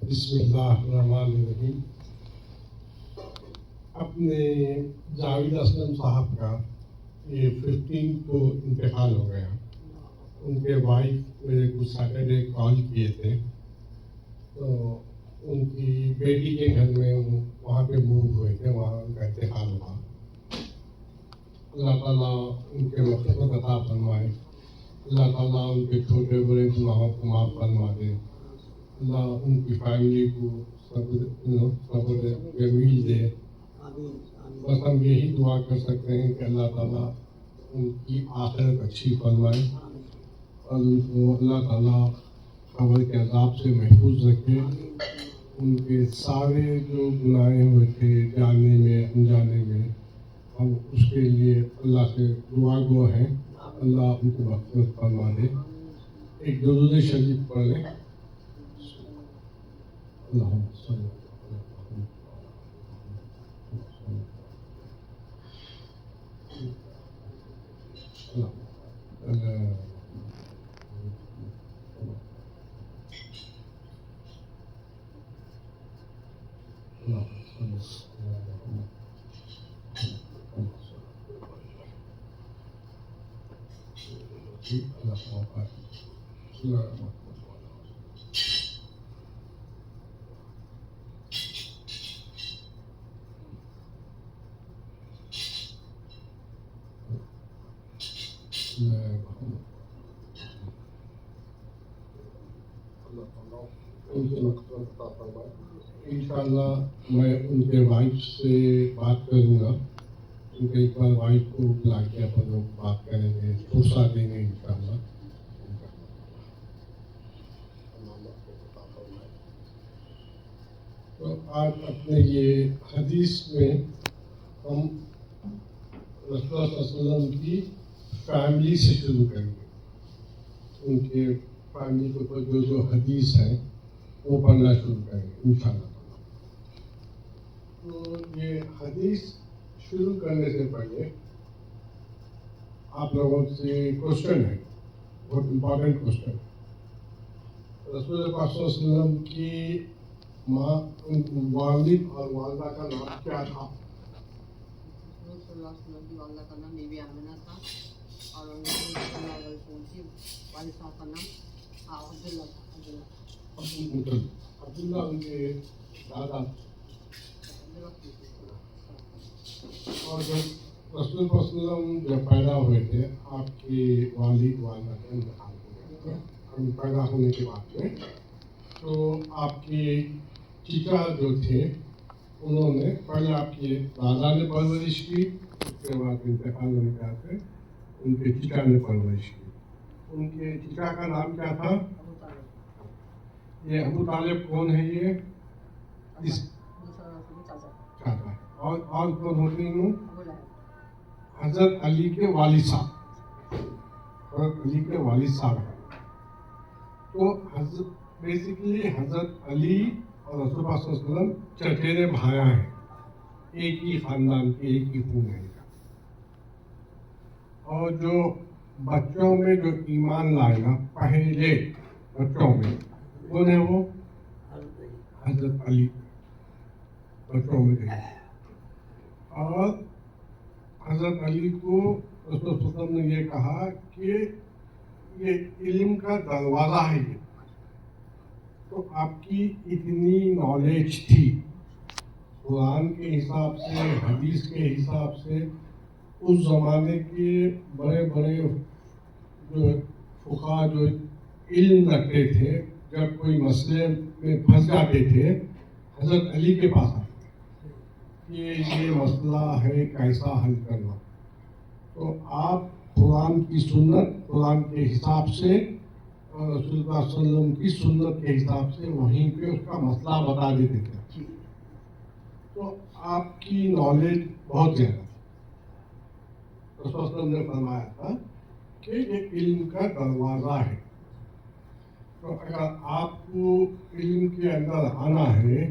بسم اللہ الرحمن الرحیم. اپنے جاوید اسلم صاحب کا یہ 15 کو انتقال ہو گیا. ان کے وائف میرے کو سیٹرڈے کال کیے تھے، تو ان کی بیٹی کے گھر میں وہاں پہ موو ہوئے تھے، وہاں ان کا انتقال ہوا. اللہ تعالیٰ ان کے مغفرت عطا فرمائے، اللہ تعالیٰ ان کے چھوٹے بڑے گناہوں کو معاف فرما دے، اللہ ان کی فیملی کو صبر جمیل دے. بس ہم یہی دعا کر سکتے ہیں کہ اللہ تعالیٰ ان کی آخرت اچھی فرمائے اور ان کو اللہ تعالیٰ قبر کے عذاب سے محفوظ رکھے. ان کے سارے جو گناہ ہوئے تھے جاننے میں انجانے میں، ہم اس کے لیے اللہ سے دعا گو ہیں، اللہ ان کو مغفرت فرما دے. ایک درود شریف پڑھ لیں. اللہم صلی انشاءاللہ میں ان کے وائف سے بات کروں گا. ان کے ایک بار وائف کو بلا کے اپن لوگ بات کریں گے، فرصہ دیں گے انشاءاللہ. تو آج اپنے یہ حدیث میں ہم رسول اللہ صلی اللہ علیہ وسلم کی فیملی سے شروع کریں گے. ان کے فیملی کے اوپر جو حدیث ہیں وہ پڑھنا شروع کریں گے انشاءاللہ. تو یہ حدیث شروع کرنے سے پہلے آپ لوگوں سے کوشچن ہے، بہت امپورٹنٹ کوشچن. رسول اللہ صلی اللہ علیہ وسلم کی ماں، والد اور والدہ کا نام کیا تھا؟ صلی اللہ علیہ وسلم کی والدہ کا نام بی بی آمنہ تھا، اور ان صلی اللہ علیہ وسلم کی والد صاحب کا نام عبداللہ تھا. عبداللہ ان کے دادا. اور جب رسول اللہ صلی اللہ علیہ وسلم جب پیدا ہوئے تھے، آپ کے والد والدہ کا انتقال ہو گیا. پیدا ہونے کے بعد میں تو آپ کے چچا جو تھے انہوں نے پہلے آپ کے دادا نے پرورش کی، اس کے بعد انتقال ہونے کے بعد ان کے چچا نے پرورش کی. ان کے چچا کا نام کیا تھا؟ یہ ابو طالب کون ہے؟ یہ اس چاچا. اور کون ہوتے ہیں؟ حضرت علی کے والد صاحب. حضرت علی کے والد صاحب ہیں. تو بیسیکلی حضرت علی اور رسول اللہ صلی اللہ علیہ وسلم چچیرے بھائی ہیں، ایک ہی خاندان کے، ایک ہی خون ہے. اور جو بچوں میں جو ایمان لائے نا پہلے بچوں میں، کون ہے وہ؟ حضرت علی بچوں میں گئے. اور حضرت علی کو رسول اللہ صلی اللہ علیہ وسلم نے یہ کہا کہ یہ علم کا دروازہ ہے. یہ تو آپ کی اتنی نالج تھی قرآن کے حساب سے، حدیث کے حساب سے. اس زمانے کے بڑے بڑے جو فقہا جو علم رکھتے تھے، جب کوئی مسئلے میں پھنس جاتے تھے حضرت علی کے پاس آتے کہ یہ مسئلہ ہے کیسا حل کرنا. تو آپ قرآن کی سنت، قرآن کے حساب سے اور رسول اللہ صلی اللہ علیہ وسلم کی سنت کے حساب سے وہیں پہ اس کا مسئلہ بتا دیتے تھے. تو آپ کی نالج بہت زیادہ تھی. رسول اللہ صلی اللہ علیہ وسلم نے فرمایا تھا کہ یہ علم کا دروازہ ہے. تو اگر آپ کو علم کے اندر آنا ہے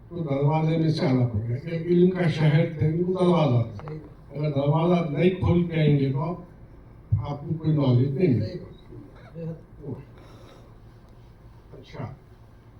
تو دروازے میں سے آنا پڑے گا. کہ علم کا شہر تھے وہ دروازہ تھا. اگر دروازہ نہیں کھول کے آئیں گے تو آپ کو کوئی نالج نہیں ملے گی. اچھا،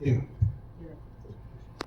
13।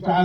4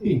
3।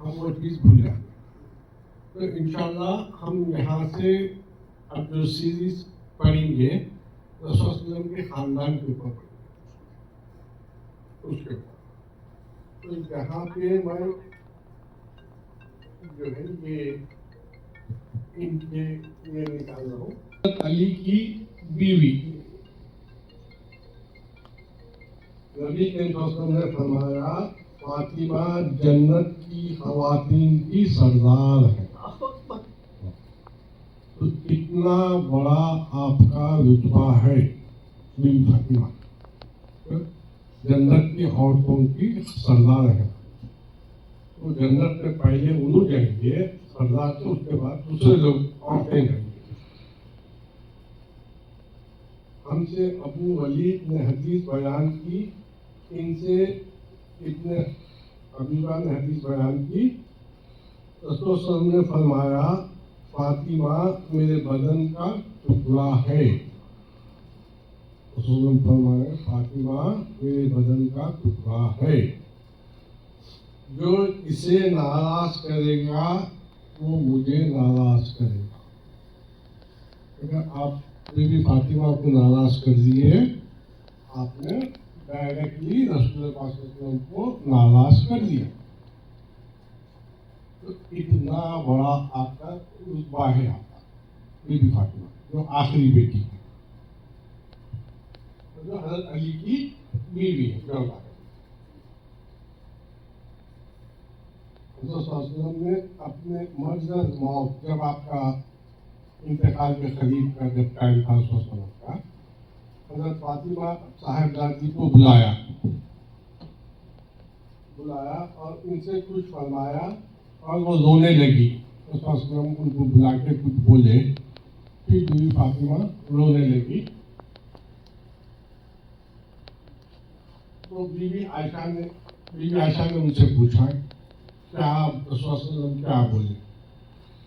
ہم وہ چیز بھول جاتے ہیں. تو انشاءاللہ ہم یہاں سے اب جو سیریز پڑھیں گے رسول صلی اللہ علیہ وسلم کے خاندان کے اوپر پڑھیں گے. اس کے اوپر تو یہاں پہ میں جو ہے یہ ان کے یہ نکال رہا ہوں. حضرت علی کی بیوی نبی کے وسلم نے فرمایا فاطمہ جنت کی خواتین کی سردار ہے. تو اتنا بڑا آپ کا رتبہ ہے بی فاطمہ جنت کی عورتوں کی سردار ہے. تو جنت میں پہلے انہوں جائیں گے سردار سے, اس کے بعد دوسرے لوگ عورتیں جائیں گے. ہم سے ابو ولید نے حدیث بیان کی, ان سے ابن ابیبہ نے حدیث بیان کی. رسول صلی اللہ علیہ وسلم نے فرمایا فاطمہ میرے بدن کا ٹکڑا ہے. رسول اللہ نے فرمایا فاطمہ میرے بدن کا ٹکڑا ہے. جو اسے ناراض کرے گا وہ مجھے ناراض کرے گا. اگر آپ بی بی فاطمہ کو ناراض کر دیے آپ نے ڈائریکٹلی رسول اللہ صلی اللہ علیہ وسلم کو ناراض کر دیا. تو اتنا بڑا آپ کا رتبہ ہے آپ کا بی بی فاطمہ جو آخری بیٹی ہے, جو حضرت علی کی بیوی ہے. جو حضرت صلی اللہ علیہ وسلم نے اپنے مرض موت جب آپ کا انتقال کے قریب کا جب ٹائم تھا رسول صلی اللہ علیہ وسلم کا, حضرت فاطمہ صاحبزادی کو بلایا اور ان سے کچھ فرمایا اور وہ رونے لگی. رسول صلی اللہ علیہ وسلم ان کو بلا کے کچھ بولے, پھر بیوی فاطمہ رونے لگی. تو بیوی عائشہ نے ان سے پوچھا کیا رسول صلی اللہ علیہ وسلم کیا بولے.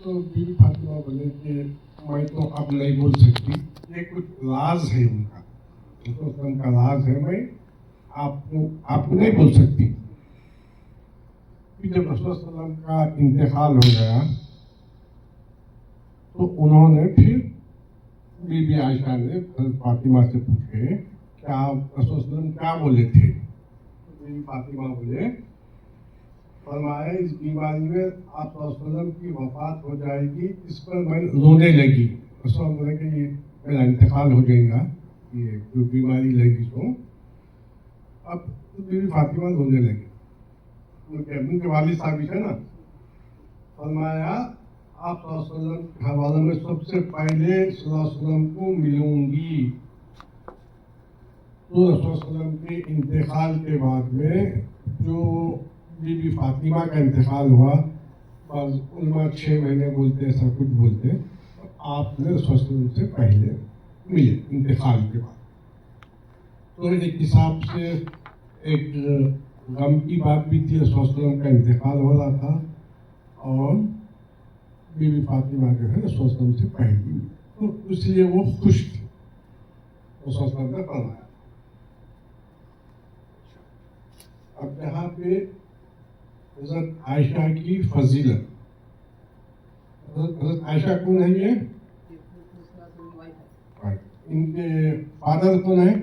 تو بیوی فاطمہ بولے کہ میں تو اب نہیں بول سکتی, یہ کچھ راز ہے ان کا, رسول صلی اللہ علیہ وسلم کا راز ہے, میں آپ کو نہیں بول سکتی. جب رسول صلی اللہ علیہ وسلم کا انتقال ہو گیا تو انہوں نے پھر بی بی عائشہ نے فاطمہ سے پوچھے کہ آپ رسول صلی اللہ علیہ وسلم کیا بولے تھے. بی بی فاطمہ بولے فرمایا اس بیماری میں آپ صلی اللہ علیہ وسلم کی وفات ہو جائے گی, اس پر میں رونے لگی. رسول اللہ بولے کہ یہ میرا انتقال ہو جائے گا, یہ جو بیماری لگی سو. اب بی بی فاطمہ رونے لگی, ان کے والد صاحب ہے نا. فرمایا آپ صلی اللہ علیہ وسلم کے حوالے میں سب سے پہلے صلی اللہ علیہ وسلم کو ملوں گی. تو رسول صلی اللہ علیہ وسلم کے انتقال کے بعد میں جو بی بی فاطمہ کا انتقال ہوا, بعض علماء 6 مہینے بولتے, ایسا کچھ بولتے, آپ نے رسول صلی اللہ علیہ وسلم سے پہلے ملے انتقال کے بعد. تو ایک حساب سے ایک غم کی بات بھی تھی, رسول صلی اللہ علیہ وسلم کا انتقال ہو رہا تھا اور بی بی فاطمہ جو ہے رسول صلی اللہ علیہ وسلم سے پہلے, تو اس لیے وہ خوش تھی. رسول صلی اللہ علیہ وسلم نے فرمایا. اب یہاں پہ حضرت عائشہ کی فضیلت. حضرت عائشہ کون ہے یہ؟ ان کے فادر کون ہے؟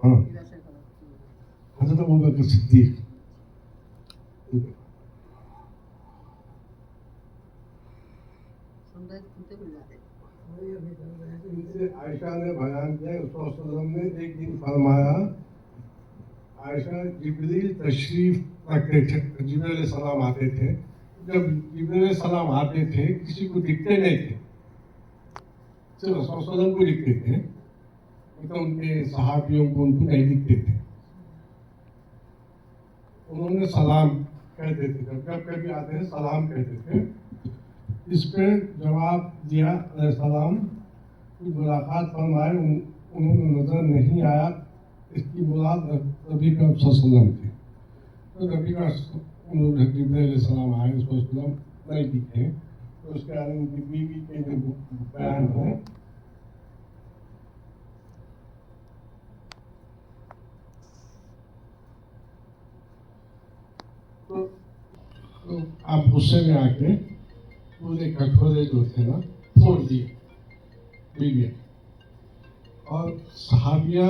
ہاں حضرت ابوبکر صدیق. ان سے عائشہ نے بیان کیا, رسول اللہ صلی اللہ علیہ وسلم نے ایک دن فرمایا عائشہ جبریل تشریف رکھتے تھے, جبریل علیہ السلام آتے تھے. جب جبریل علیہ السلام آتے تھے کسی کو دکھتے نہیں تھے, صرف رسول اللہ علیہ وسلم کو دکھتے تھے, مطلب ان کے صحابیوں کو ان کو نہیں دکھتے تھے. انہوں نے سلام کہتے تھے, جب کبھی آتے ہیں سلام کہتے تھے. اس پہ جواب دیا علیہ السلام کی ملاقات فرمائے, انہوں نے نظر نہیں آیا, اس کی مراد نبی کا صلی اللہ علیہ وسلم تھے. تو نبی کا جبریل علیہ السلام آئے, اس کو وسلم نہیں دکھے. تو اس کے بعد ان کی بیوی کے جو بیان ہے تو آپ غصے میں آ کے پورے کٹورے جو تھے نا پھوڑ دیے بیویاں، اور صحابیہ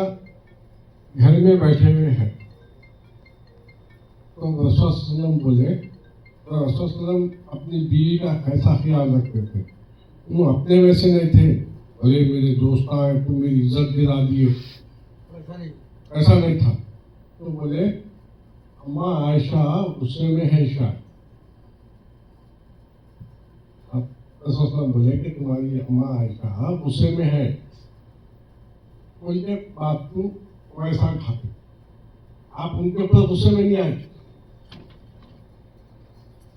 گھر میں بیٹھے ہوئے ہیں. تو رسول صلی اللہ علیہ وسلم بولے، تو رسول صلی اللہ علیہ وسلم اپنی بیوی کا کیسا خیال رکھتے تھے؟ وہ اپنے ویسے نہیں تھے، ارے میرے دوست آئے تم میری عزت گرا دیے، ایسا نہیں تھا. تو بولے اماں عائشہ غصے میں ہے شاید. اب رسول صلی اللہ علیہ وسلم بولے کہ تمہاری اماں عائشہ غصے میں ہے، بولے بات کو ویسا کھاتے، آپ ان کے اوپر غصے میں نہیں آئے.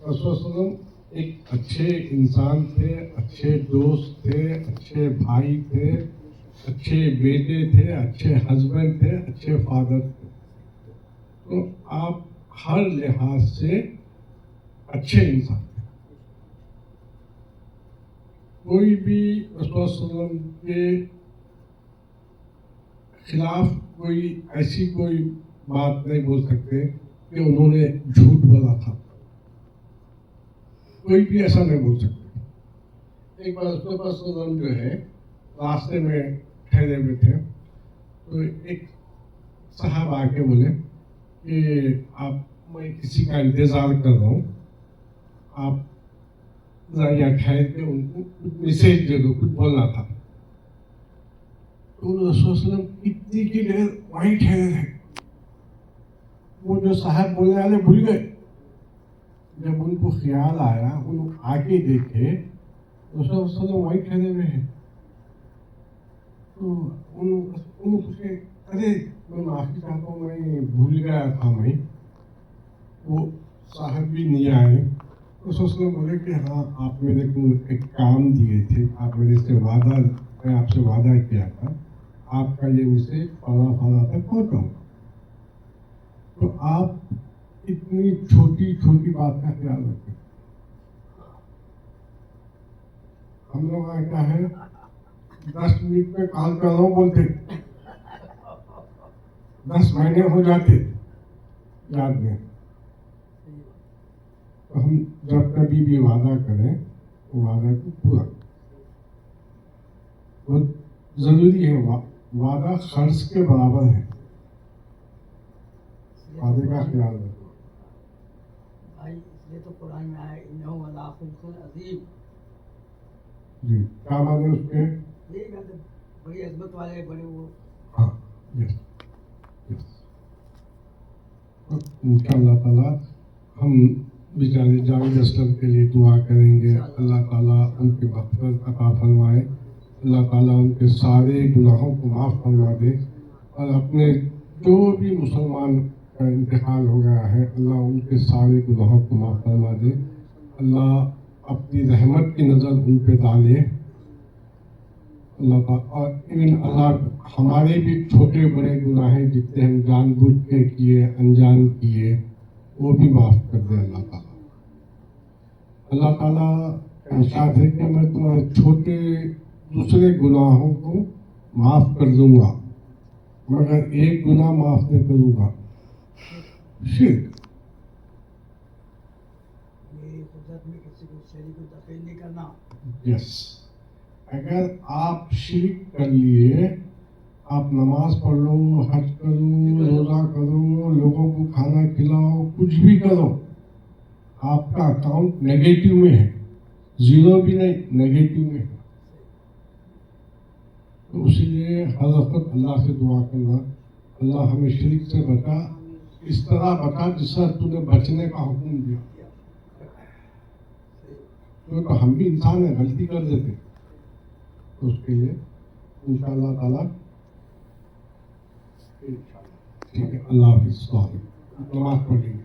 رسول صلی اللہ علیہ وسلم ایک اچھے انسان تھے، اچھے دوست تھے، اچھے بھائی تھے، اچھے بیٹے تھے، اچھے ہسبینڈ تھے، اچھے فادر تھے. تو آپ ہر لحاظ سے اچھے انسان تھے. کوئی بھی رسول صلی اللہ علیہ وسلم کے خلاف کوئی ایسی کوئی بات نہیں بول سکتے کہ انہوں نے جھوٹ بولا تھا، کوئی بھی ایسا نہیں بول سکتے. ایک بار رسول اللہ صلی اللہ علیہ وسلم جو ہے راستے میں ٹھہرے ہوئے تھے، تو ایک صاحب آ کے بولے کہ میں کسی کا انتظار کر رہا ہوں، آپ ذرا یہاں ٹھہر کے ان کو کچھ میسج دے دو، کچھ بولنا تھا. تو رسول صلی اللہ علیہ وسلم اتنی کی دیر وہیں ٹھہرے رہے. وہ جو صاحب بولنے والے بھول گئے. جب ان کو خیال آیا، ان آگے دیکھے رسول صلی اللہ علیہ وسلم وہیں ٹھہرے ہوئے ہیں. تو انہوں پوچھے ارے میں معافی چاہتا ہوں، میں بھول گیا تھا. میں وہ صاحب بھی نہیں آئے. رسول صلی اللہ علیہ وسلم بولے کہ ہاں آپ میرے کو ایک کام دیے تھے، آپ میرے سے میں آپ سے وعدہ کیا تھا، آپ کا یہ میسج فلاں فلاں تک پہنچاؤں. تو آپ اتنی چھوٹی چھوٹی بات کا خیال رکھیں. ہم لوگ کیا ہے 10 منٹ میں کال کر رہا ہوں بولتے، 10 مہینے ہو جاتے یاد میں. تو ہم جب کبھی بھی وعدہ کریں تو وعدہ کو پورا بہت ضروری ہے. وعدہ خرچ کے برابر ہے. وعدے کا خیال رکھو. بھائی اس لیے تو قرآن میں آیا انہو علی خلق عظیم. جی کیا مانے اس کے؟ یہی بات ہے، بڑی عظمت والے بڑے وہ. ہاں یس یس. ان شاء اللہ تعالیٰ ہم بیچارے جاوید اسلم کے لیے دعا کریں گے. اللہ تعالیٰ ان کی مغفرت عطا فرمائے، اللہ تعالیٰ ان کے سارے گناہوں کو معاف فرما دے، اور اپنے جو بھی مسلمان کا انتقال ہو گیا ہے اللہ ان کے سارے گناہوں کو معاف فرما دے. اللہ اپنی رحمت کی نظر ان پہ ڈالے. اللہ تعالیٰ اور اللہ ہمارے بھی چھوٹے بڑے گناہ جتنے ہم جان بوجھ کے کیے انجان کیے وہ بھی معاف کر دے اللہ تعالیٰ. اللہ تعالیٰ کا ارشاد ہے کہ میں تمہارے چھوٹے دوسرے گناہوں کو معاف کر دوں گا مگر ایک گناہ معاف نہیں کروں گا، شرک. میری قدرت میں کسی کو شریک کو دخیل نہیں کرنا. یس. اگر آپ شرک کر لیے، آپ نماز پڑھ لو، حج کرو، روزہ کرو، لوگوں کو کھانا کھلاؤ، کچھ بھی کرو، آپ کا اکاؤنٹ نیگیٹو میں ہے، زیرو بھی نہیں، نیگیٹو میں ہے. تو اسی لیے ہر وقت اللہ سے دعا کرنا، اللہ ہمیں شرک سے بچا، اس طرح بچا جس طرح تو نے بچنے کا حکم دیا. تو ہم بھی انسان ہیں، غلطی کر دیتے. تو اس کے لیے انشاءاللہ تعالیٰ ٹھیک ہے. اللہ حافظ. نماز پڑھیں گے.